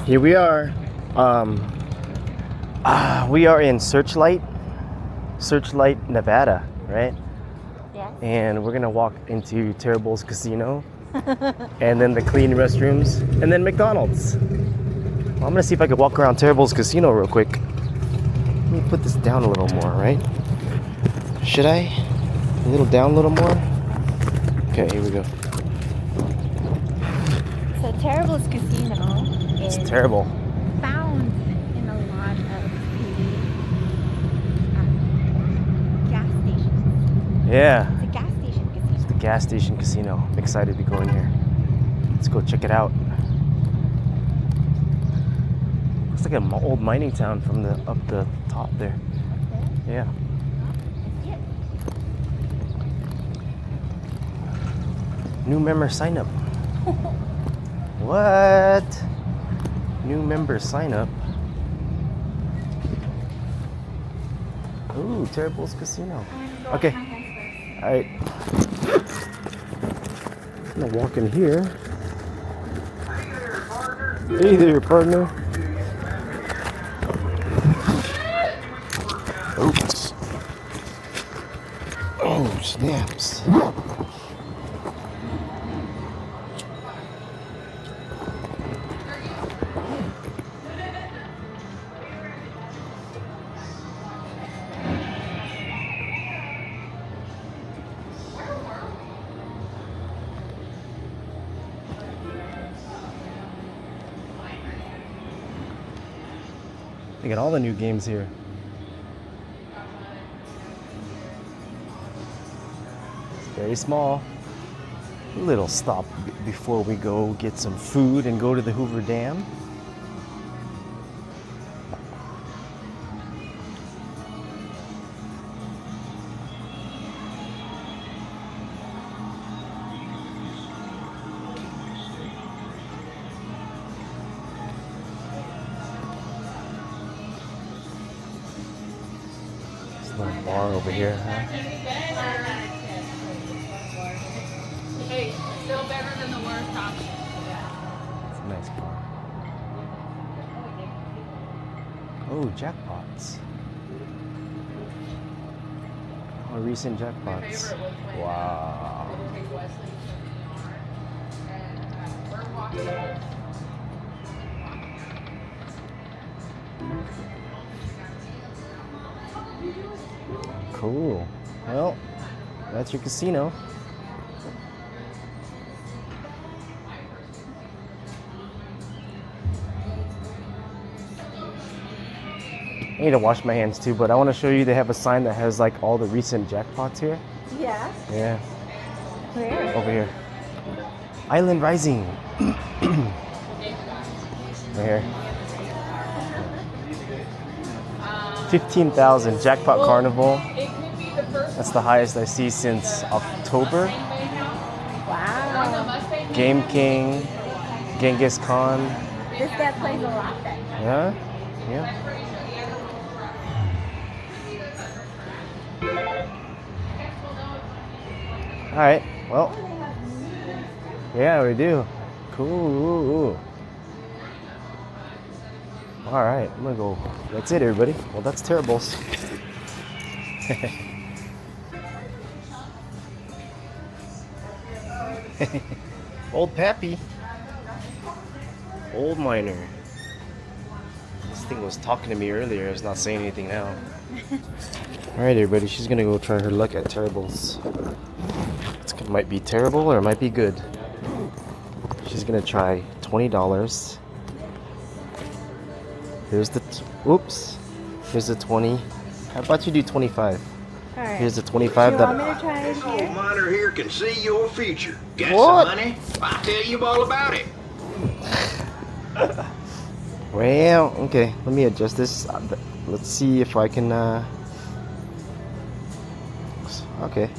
Here we are. We are in Searchlight, Nevada, right? Yeah. And we're gonna walk into Terrible's Casino, and then the clean restrooms, and then McDonald's. Well, I'm gonna see if I can walk around Terrible's Casino real quick. Let me put this down a little more, right? Should I? A little down, a little more? Okay, here we go. So Terrible's Casino is It's terrible. found in a lot of the gas stations. Yeah, It's a gas station casino. it's the gas station casino. I'm excited to go in here. Let's go check it out. Looks like an old mining town from the up the top there. Up there? Yeah. I see it. New member sign up. What? New member sign up. Ooh, Terrible's Casino. Okay. Alright. I'm gonna walk in here. Hey there, partner. Oops. Oh, snaps. They got all the new games here. It's very small. A little stop before we go get some food and go to the Hoover Dam. Little bar over here, huh? Hey, still better than the worst option. It's a nice bar. Oh, jackpots. Oh, recent jackpots. Wow. We're walking. Cool. Well, that's your casino. I need to wash my hands too, but I want to show you they have a sign that has like all the recent jackpots here. Yeah. Yeah, Where? over here. Island Rising. Right here. 15,000 jackpot carnival. That's the highest I see since October. Wow. Game King, Genghis Khan. This guy plays a lot then. Yeah, yeah. All right. Well, yeah, we do. Cool. All right, I'm gonna go. That's it, everybody. Well, that's Terrible's. Old Pappy. Old miner. This thing was talking to me earlier. It's not saying anything now. All right, everybody. She's gonna go try her luck at Terrible's. It might be terrible or it might be good. She's gonna try $20. Here's the, oops. Here's the 20. How about you do 25? All right. Here's the 25. You want me to try it This old here? miner here can see your future. Got What? some money? I'll tell you all about it. Well, okay. Let me adjust this. Let's see if I can, okay.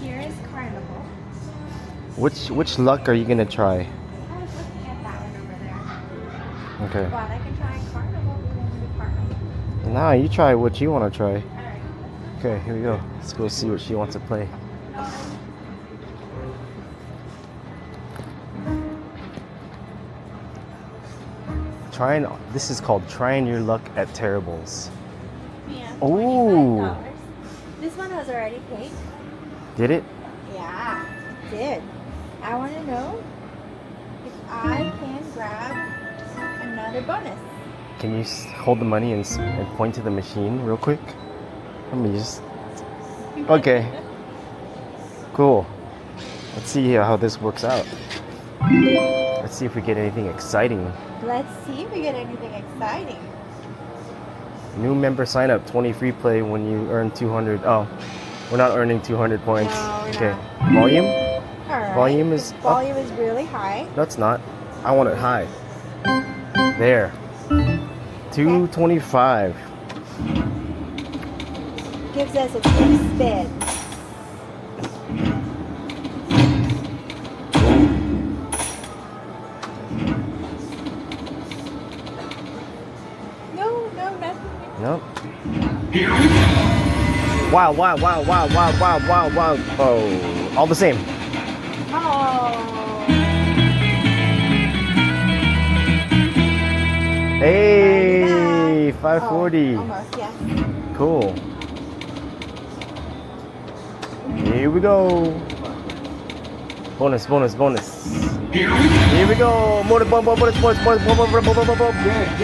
Here is Carnival. Which luck are you gonna try? I was looking at that one over there. Okay. But I can try Carnival. We want to do Carnival. Now you try what you want to try. All right. Okay, here we go. Let's go see what she wants to play. This is called trying your luck at Terribles. Yeah. Ooh. $25. This one was already paid. Did it? Yeah, it did. I want to know if I can grab another bonus. Can you hold the money and point to the machine real quick? Let me just. Okay. Cool. Let's see how this works out. Let's see if we get anything exciting. Let's see if we get anything exciting. New member sign up, 20 free play when you earn 200. Oh, we're not earning 200 points. No, we're Okay. not. Volume? All right. Volume is up. Volume is really high. No, it's not. I want it high. There. 225. Gives us a free spin. No, nothing. Nope. Wow. Oh, all the same. Oh. Hey, 540. Oh, almost, yes. Cool. Here we go. Bonus. Here we go. More bonus. Get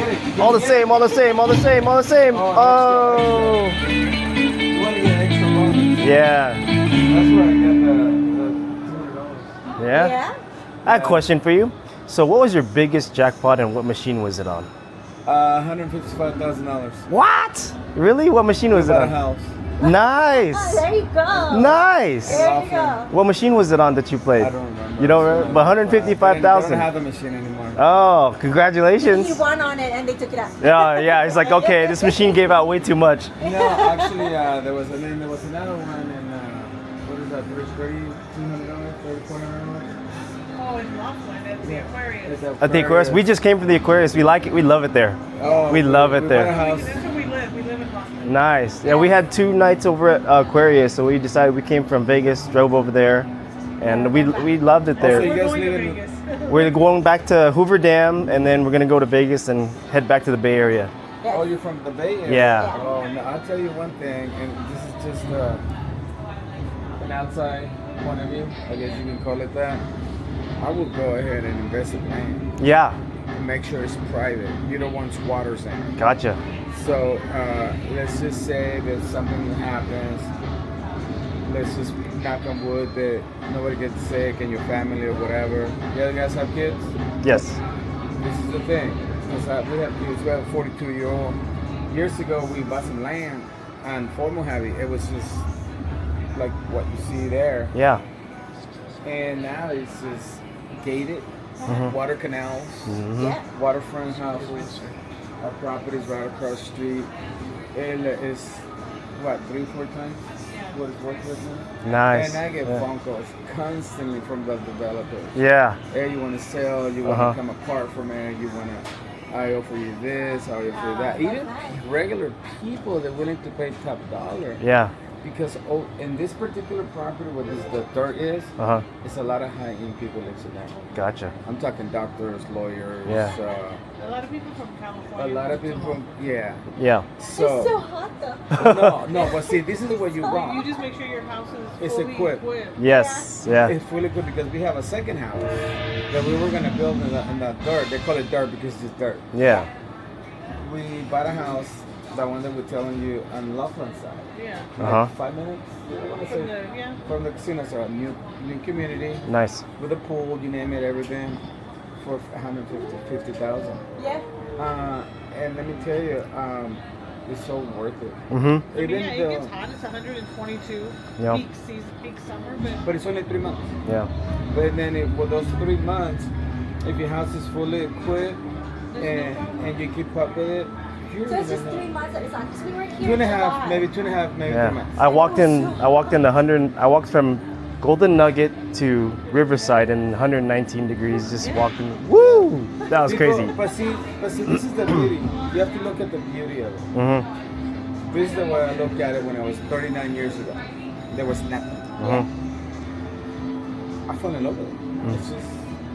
it. All the same. Oh, Oh. you want to get extra bonus. Yeah. That's where I get the $200. Yeah. I have a question for you. So, what was your biggest jackpot and what machine was it on? $155,000. What? Really? What machine was it Bought a on? house. Nice. There you go. Nice. There you go. What machine was it on that you played? I don't remember. You don't remember? But I don't 155,000. have the machine anymore. Oh, congratulations. You won on it and they took it out. Yeah. It's like, okay, this machine gave out way too much. No, actually, there was another one in what is that? $3,200, $3,400. Oh, in Laughlin at the Aquarius. At the Aquarius, we just came from the Aquarius. We like it. We love it there. Oh, We love it bought there. a house. That's where we live. We live in Laughlin. Nice. Yeah, we had 2 nights over at Aquarius, so we decided we came from Vegas, drove over there, and we loved it So you there. We're guys going to live in- Vegas. We're going back to Hoover Dam, and then we're gonna go to Vegas and head back to the Bay Area. Oh, you're from the Bay Area? Yeah. Oh, no, I'll tell you one thing, and this is just an outside point of view, I guess you can call it that. I would go ahead and invest in land Yeah. and make sure it's private. You don't want squatters in it. Gotcha. So let's just say that something happens. Let's just knock on wood that nobody gets sick in your family or whatever. You other guys have kids? Yes. This is the thing. Because we have kids. We have a 42-year-old. Years ago, we bought some land on Fort Mojave. It was just like what you see there. Yeah. And now it's just gated, Mm-hmm. water canals, Yeah. waterfront houses. Our property's right across the street. It is, what, 3-4 times what it's worth right now? Nice. And I get Yeah. phone calls constantly from the developers. Yeah. Hey, you want to sell, you want Uh-huh. to come apart from it, you want to, I offer you this, I offer you that. that's Even nice. regular people, they're willing to pay top dollar. Yeah. Because in this particular property where the dirt is, Uh huh. it's a lot of high-end people live in there. Gotcha. I'm talking doctors, lawyers, Yeah. A lot of people from California. a lot of move to people from, yeah. Yeah. It's so hot though. No, but see, this is where you're Laughlin. You wrong. just make sure your house is It's fully equipped. Yes. Yeah. It's fully good because we have a second house that we were gonna build in the dirt. They call it dirt because it's dirt. Yeah. We bought a house, the one that we're telling you on Laughlin side. Yeah. Like Uh-huh. 5 minutes. I wanna From say, the, yeah. from the casino, so a new community Nice. with a pool, you name it, everything, for 150,000. Yeah. And let me tell you, it's so worth it. Mm-hmm. I mean, Even yeah, it though, gets hot. It's 122 Yeah. peak season, peak summer, but but it's only 3 months. Yeah. But then for those 3 months, if your house is fully equipped and you keep up with it, you're So it's just gonna- 3 months that it's on. Because we were here 2.5, July. maybe 2.5, maybe 3 Yeah. months. I walked in. I walked in the 100. I walked from Golden Nugget to Riverside in 119 degrees. Just walking. Woo! That was People- crazy. But see, this is the beauty. You have to look at the beauty of it. Mm-hmm. This is the way I looked at it when I was 39 years ago. There was nothing. Mm-hmm. I fell in love with it. It's just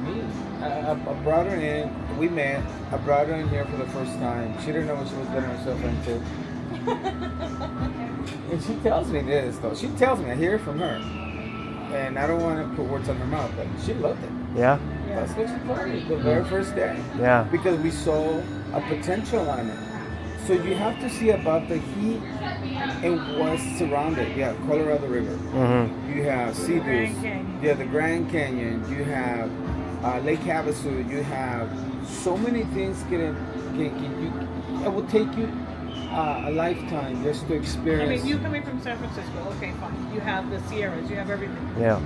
me. I brought her in. We met. I brought her in here for the first time. She didn't know what she was getting herself into. And she tells me this, though. She tells me, I hear it from her. And I don't want to put words on her mouth, but she loved it. Yeah. That's what she told me the very first day. Yeah. Because we saw a potential on it. So you have to see about the heat and what's surrounded. You have Colorado River. Mm-hmm. You have Sea-Doos. You have the Grand Canyon. You have Lake Havasu. You have so many things it will take you a lifetime just to experience. I mean, you coming from San Francisco, okay, fine. You have the Sierras, you have everything. Yeah.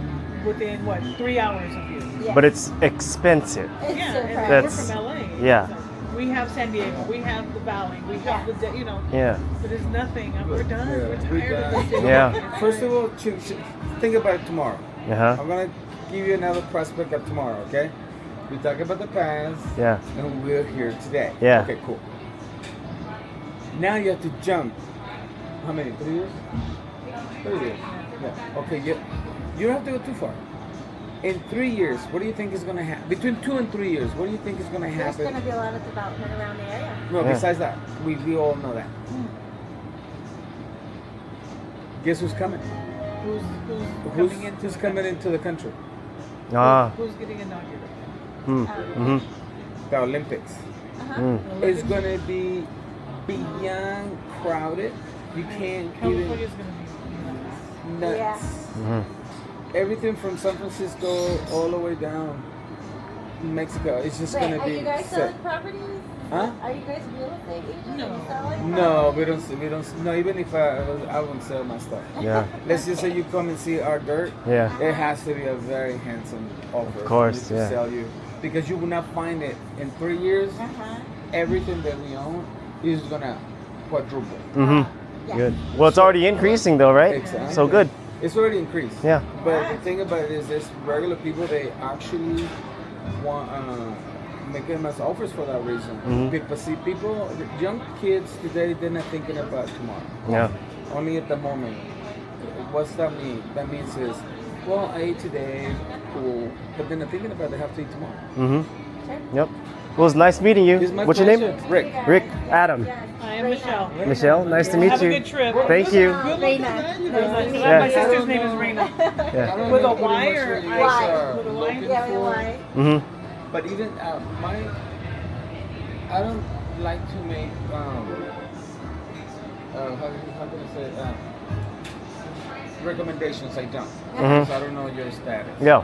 Within, what, 3 hours of you. Yeah. But it's expensive. It's Yeah, so and pricey. we're That's- from LA. yeah. So we have San Diego, we have the Valley, we have the, you know, Yeah. but it's nothing. We're done. Yeah, We're we're tired of done. this. Yeah. First of all, think about it tomorrow. Uh-huh. I'm going to give you another prospect of tomorrow, okay? We talk about the past. Yeah. And we're here today. Yeah. Okay, cool. Now you have to jump. How many? 3 years? 3 years. Yeah. Okay, you don't have to go too far. In 3 years, what do you think is going to happen? Between 2 and 3 years, what do you think is going to There's happen? going to be a lot of development around the area. No, Yeah. besides that, we all know that. Guess who's coming? Who's coming into the country? Ah. Who's getting inaugurated? Mm-hmm. The Olympics. Uh-huh. Mm. It's going to be beyond crowded. You can't even California's going to be nuts. Yeah. Mm-hmm. Everything from San Francisco all the way down Mexico. It's just Wait, going to are be you guys set. selling properties? Huh? Are you guys real estate agents? No. Are you selling No, properties? we don't. No, even if I wouldn't sell my stuff. Yeah. Let's just say you come and see our dirt. Yeah. It has to be a very handsome offer. Of course, for me to yeah. sell you, because you will not find it in 3 years. Uh-huh. Everything that we own is gonna quadruple. Mm-hmm. Yeah. Good. Well, it's already increasing though, right? Exactly. So good. It's already increased. Yeah. But the thing about it is, there's regular people, they actually want make them as offers for that reason. Mhm. Because see, young kids today, they're not thinking about tomorrow. Yeah. Only at the moment. What's that mean? That means is, well, I ate today, cool. But then they're thinking about they have to eat tomorrow. Mm-hmm. Yep. Well, it's nice meeting you. It's my What's your name? pleasure. Rick. Rick. Adam. I am Michelle. Michelle. Nice to meet Have you. a good trip. Thank you. Reina. Nice to Nice to meet Yeah. My you. sister's name is Reina. Yeah. With a Y or Y? Y. With a Y? Yeah, with a Y. Mm-hmm. But even I don't like to make how can I say recommendations. I don't. Because I don't know your status. Yeah.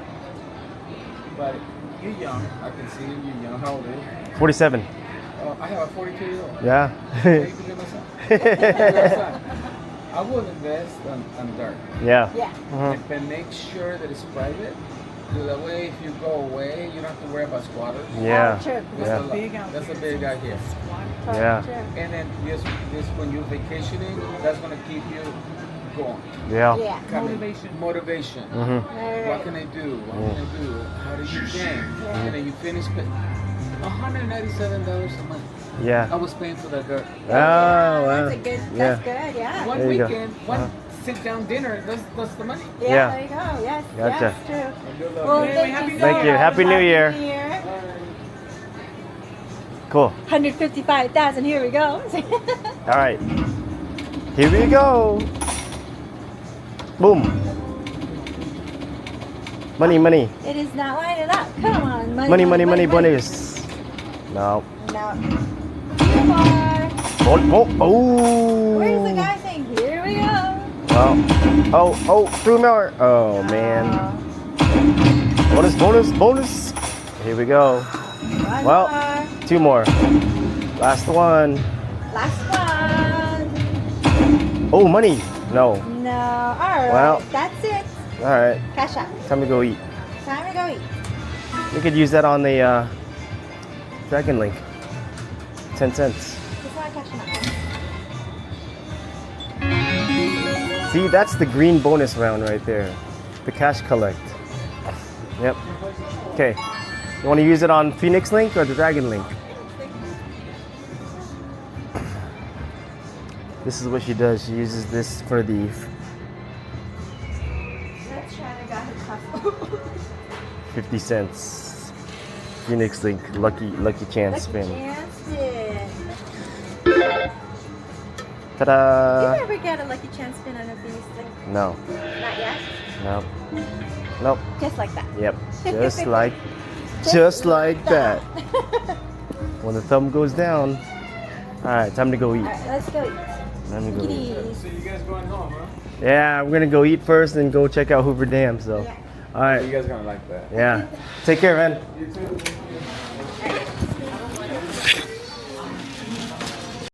But you're young. I can see you're young. How old are you? 47. I have a 42-year-old. Yeah. Yeah, you can be my son. My son. I will invest on dirt. Yeah. Yeah. Mhm. But make sure that it's private. So that way, if you go away, you don't have to worry about squatters. Yeah. Oh, true. Yeah. That's a big out here. Yeah. True. And then just when you're vacationing, that's gonna keep you going. Yeah. Yeah. Motivation. Mm-hmm. What can I do? What can I do? How do you change? And then you finish paying $197 a month. Yeah. I was paying for that dirt. Oh, wow. That's a good. That's good. Yeah. One There you go. weekend, one sit-down dinner. That's the money. Yeah. Yeah. There you go. Yes. Gotcha. Yes. True. Good luck. Well, Yeah, thank happy you. New so Thank you. much. Happy New Year. New Year. Cool. 155,000. Here we go. All right. Here we go. Boom. Money, money. It is not lining up. Come on, Money, money, money, bonus. No. No. Two more. Oh. Where's the Oh. guy saying, here we go? Oh, 3 more. Oh, man. Bonus, bonus, bonus. Here we go. One Well. more. 2 more. Last one. Last one. Oh, money. No. No. All right. Well. That's it. All right. Cash out. Time to go eat. Time to go eat. We could use that on the Dragon Link. 10 cents. Just want to cash out. See, that's the green bonus round right there. The cash collect. Yep. Okay. You want to use it on Phoenix Link or the Dragon Link? This is what she does. She uses this for the Let's try to go his cost. 50 cents Phoenix Link lucky chance spin. Chance spin. Ta-da! You never get a lucky chance spin on a Phoenix Link? No, Not yet? no, nope. Just like that. Yep, just like that. When the thumb goes down. All right, time to go eat. Alright, let's go eat. Time to go eat. Kitties. So you guys going home, huh? Yeah, we're gonna go eat first and go check out Hoover Dam. So, Yeah. all You right, guys gonna like that. yeah. Take care, man. You too.